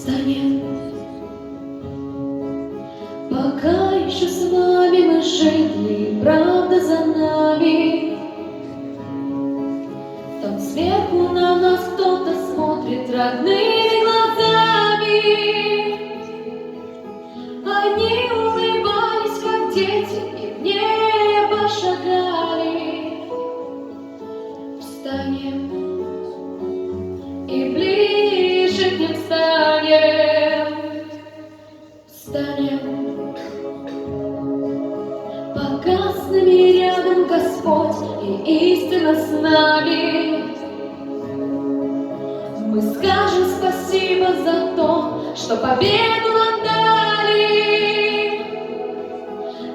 Встанем, пока еще с вами мы жили, правда за нами. Там сверху на нас кто-то смотрит родными глазами. Они улыбались, как дети, и в небо шагали. Встанем и ближе к ним станем. Встанем, пока с нами рядом Господь и истина с нами. Мы скажем спасибо за то, что победу нам дали,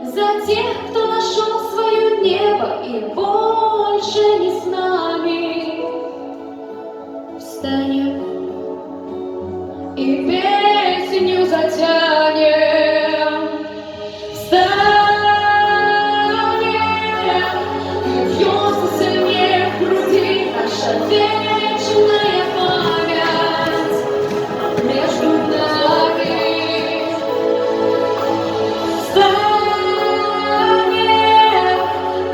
за тех, кто нашел свое небо и больше не с нами. Встанем и песню затянем. Встанем, и бьется сильнее в груди наша вечная память между нами. Встанем,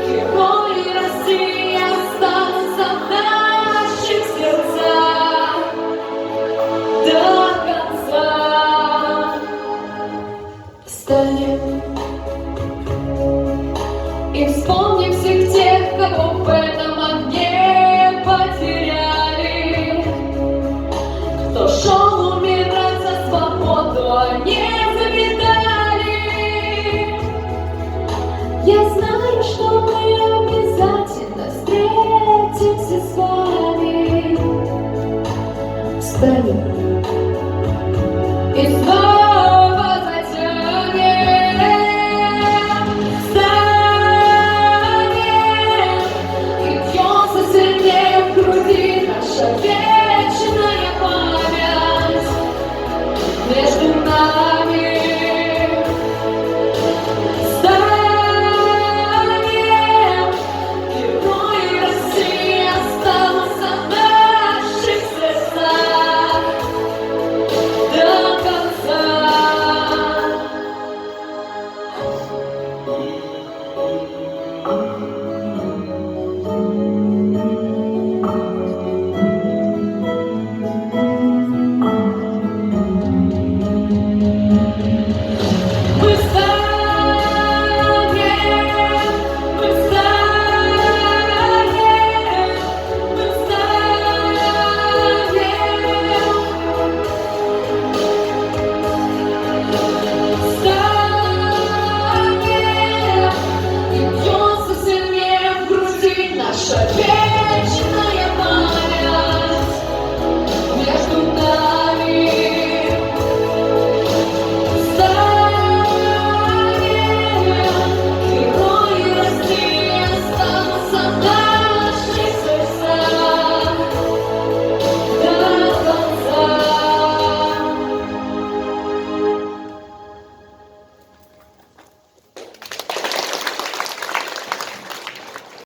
герои России останутся в наших сердцах до конца. Встанем и вспомним всех тех, кого в этом огне потеряли, кто шел умирать за свободу, а не за медали. Я знаю, что мы обязательно встретимся с вами. Встанем.